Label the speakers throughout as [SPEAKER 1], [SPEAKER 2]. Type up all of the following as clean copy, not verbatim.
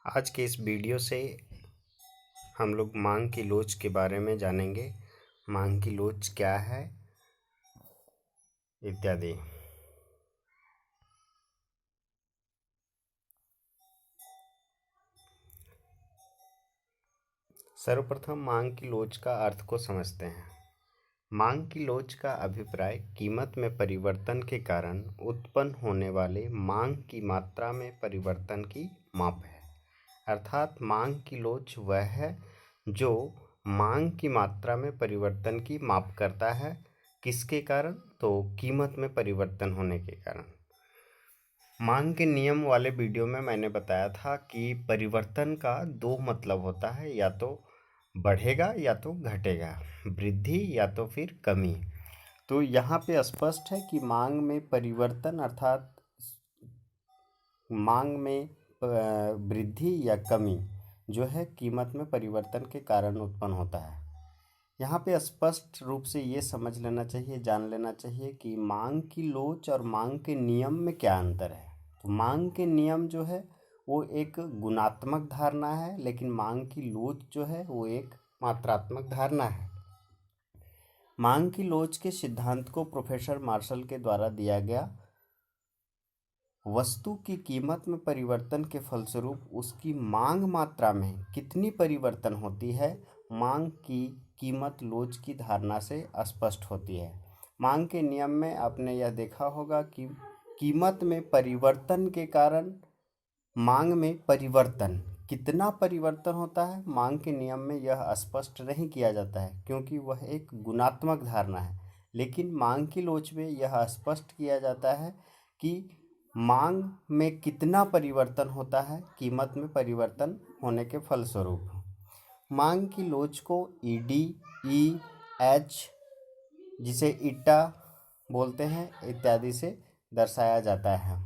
[SPEAKER 1] आज के इस वीडियो से हम लोग मांग की लोच के बारे में जानेंगे। मांग की लोच क्या है इत्यादि। सर्वप्रथम मांग की लोच का अर्थ को समझते हैं। मांग की लोच का अभिप्राय कीमत में परिवर्तन के कारण उत्पन्न होने वाले मांग की मात्रा में परिवर्तन की माप है। अर्थात मांग की लोच वह है जो मांग की मात्रा में परिवर्तन की माप करता है। किसके कारण? तो कीमत में परिवर्तन होने के कारण। मांग के नियम वाले वीडियो में मैंने बताया था कि परिवर्तन का दो मतलब होता है, या तो बढ़ेगा या तो घटेगा, वृद्धि या तो फिर कमी। तो यहाँ पे स्पष्ट है कि मांग में परिवर्तन अर्थात मांग में वृद्धि या कमी जो है कीमत में परिवर्तन के कारण उत्पन्न होता है। यहाँ पे स्पष्ट रूप से ये समझ लेना चाहिए, जान लेना चाहिए कि मांग की लोच और मांग के नियम में क्या अंतर है। तो मांग के नियम जो है वो एक गुणात्मक धारणा है, लेकिन मांग की लोच जो है वो एक मात्रात्मक धारणा है। मांग की लोच के सिद्धांत को प्रोफेसर मार्शल के द्वारा दिया गया वस्तु की कीमत में परिवर्तन के फलस्वरूप उसकी मांग मात्रा में कितनी परिवर्तन होती है, मांग की कीमत लोच की धारणा से स्पष्ट होती है। मांग के नियम में आपने यह देखा होगा कि कीमत में परिवर्तन के कारण मांग में परिवर्तन कितना परिवर्तन होता है, मांग के नियम में यह स्पष्ट नहीं किया जाता है क्योंकि वह एक गुणात्मक धारणा है। लेकिन मांग की लोच में यह स्पष्ट किया जाता है कि मांग में कितना परिवर्तन होता है कीमत में परिवर्तन होने के फलस्वरूप। मांग की लोच को ईडी, ई, एच जिसे ईटा बोलते हैं इत्यादि से दर्शाया जाता है।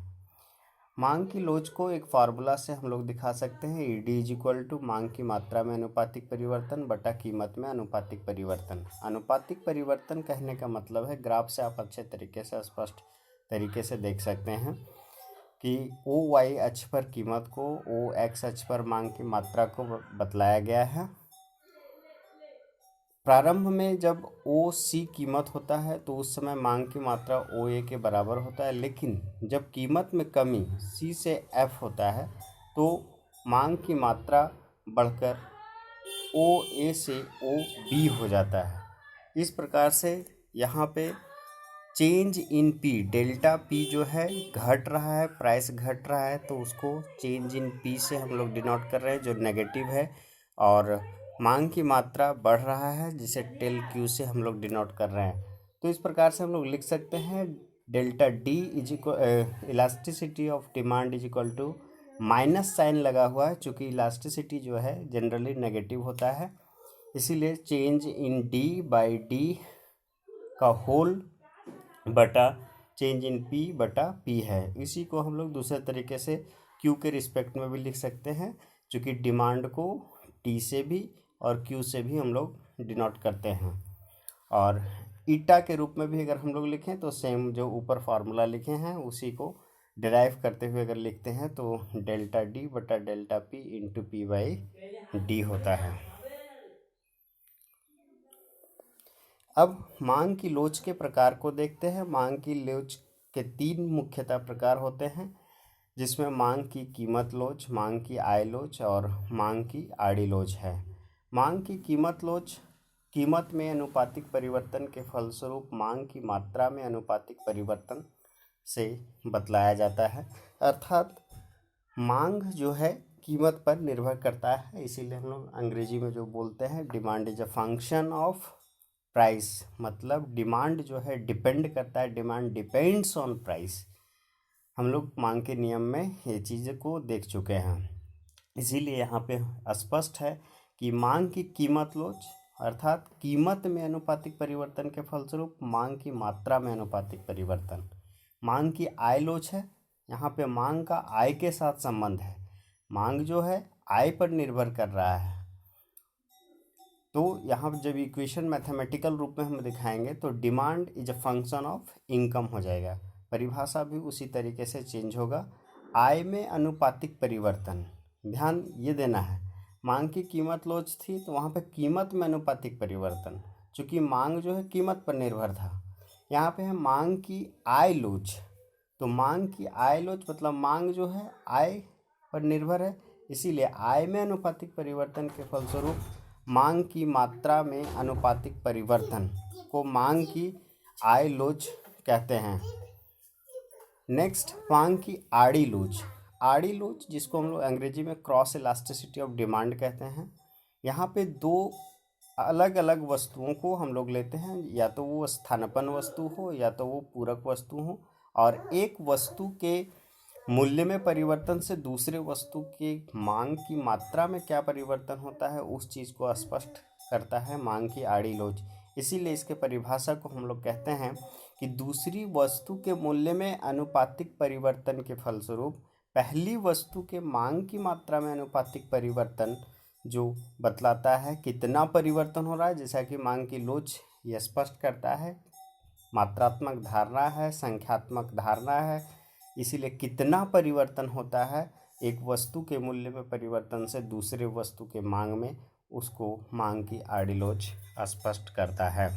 [SPEAKER 1] मांग की लोच को एक फार्मूला से हम लोग दिखा सकते हैं। ईडी इज इक्वल टू मांग की मात्रा में अनुपातिक परिवर्तन बटा कीमत में अनुपातिक परिवर्तन। अनुपातिक परिवर्तन कहने का मतलब है, ग्राफ से आप अच्छे तरीके से स्पष्ट तरीके से देख सकते हैं कि ओ वाई अक्ष पर कीमत को, ओ एक्स अक्ष पर मांग की मात्रा को बतलाया गया है। प्रारंभ में जब ओ सी कीमत होता है तो उस समय मांग की मात्रा ओ ए के बराबर होता है, लेकिन जब कीमत में कमी सी से एफ होता है तो मांग की मात्रा बढ़कर ओ ए से ओ बी हो जाता है। इस प्रकार से यहाँ पे change in P, delta P जो है घट रहा है, प्राइस घट रहा है, तो उसको चेंज इन पी से हम लोग डिनोट कर रहे हैं जो नेगेटिव है। और मांग की मात्रा बढ़ रहा है जिसे टेल क्यू से हम लोग डिनोट कर रहे हैं। तो इस प्रकार से हम लोग लिख सकते हैं delta D is equal elasticity of demand is equal to minus sign लगा हुआ है, चूँकि इलास्टिसिटी जो है जनरली नेगेटिव होता है, इसीलिए change in D by D का होल बटा चेंज इन पी बटा पी है। इसी को हम लोग दूसरे तरीके से क्यू के रिस्पेक्ट में भी लिख सकते हैं, क्योंकि डिमांड को टी से भी और क्यू से भी हम लोग डिनोट करते हैं। और ईटा के रूप में भी अगर हम लोग लिखें तो सेम जो ऊपर फार्मूला लिखे हैं उसी को डिराइव करते हुए अगर लिखते हैं तो डेल्टा डी बटा delta P into P by D होता है। अब मांग की लोच के प्रकार को देखते हैं। मांग की लोच के तीन मुख्यतः प्रकार होते हैं, जिसमें मांग की कीमत लोच, मांग की आय लोच और मांग की आड़ी लोच है। मांग की कीमत लोच कीमत में अनुपातिक परिवर्तन के फलस्वरूप मांग की मात्रा में अनुपातिक परिवर्तन से बतलाया जाता है। अर्थात मांग जो है कीमत पर निर्भर करता है, इसीलिए हम लोग अंग्रेजी में जो बोलते हैं demand is a function of price, मतलब डिमांड जो है डिपेंड करता है, डिमांड डिपेंड्स ऑन प्राइस। हम लोग मांग के नियम में ये चीज़ को देख चुके हैं, इसीलिए यहाँ पे स्पष्ट है कि मांग की कीमत लोच अर्थात कीमत में अनुपातिक परिवर्तन के फलस्वरूप मांग की मात्रा में अनुपातिक परिवर्तन। मांग की आय लोच है, यहाँ पे मांग का आय के साथ संबंध है, मांग जो है आय पर निर्भर कर रहा है। तो यहाँ जब इक्वेशन मैथमेटिकल रूप में हम दिखाएंगे तो demand is a function of income हो जाएगा, परिभाषा भी उसी तरीके से चेंज होगा। आय में अनुपातिक परिवर्तन ध्यान ये देना है, मांग की कीमत लोच थी तो वहाँ पे कीमत में अनुपातिक परिवर्तन, चूँकि मांग जो है कीमत पर निर्भर था। यहाँ पे है मांग की आय लोच, तो मांग की आय लोच मतलब मांग जो है आय पर निर्भर है, इसीलिए आय में अनुपातिक परिवर्तन के फलस्वरूप मांग की मात्रा में अनुपातिक परिवर्तन को मांग की आय लोच कहते हैं। नेक्स्ट, मांग की आड़ी लोच। आड़ी लोच जिसको हम लोग अंग्रेजी में क्रॉस इलास्टिसिटी ऑफ डिमांड कहते हैं। यहाँ पे दो अलग अलग वस्तुओं को हम लोग लेते हैं, या तो वो स्थानापन्न वस्तु हो या तो वो पूरक वस्तु हो, और एक वस्तु के मूल्य में परिवर्तन से दूसरे वस्तु की मांग की मात्रा में क्या परिवर्तन होता है उस चीज़ को स्पष्ट करता है मांग की आड़ी लोच। इसीलिए इसके परिभाषा को हम लोग कहते हैं कि दूसरी वस्तु के मूल्य में अनुपातिक परिवर्तन के फलस्वरूप पहली वस्तु के मांग की मात्रा में अनुपातिक परिवर्तन जो बतलाता है कितना परिवर्तन हो रहा है, जैसा कि मांग की लोच यह स्पष्ट करता है। मात्रात्मक धारणा है, संख्यात्मक धारणा है, इसीलिए कितना परिवर्तन होता है एक वस्तु के मूल्य में परिवर्तन से दूसरे वस्तु के मांग में, उसको मांग की आड़ी लोच स्पष्ट करता है।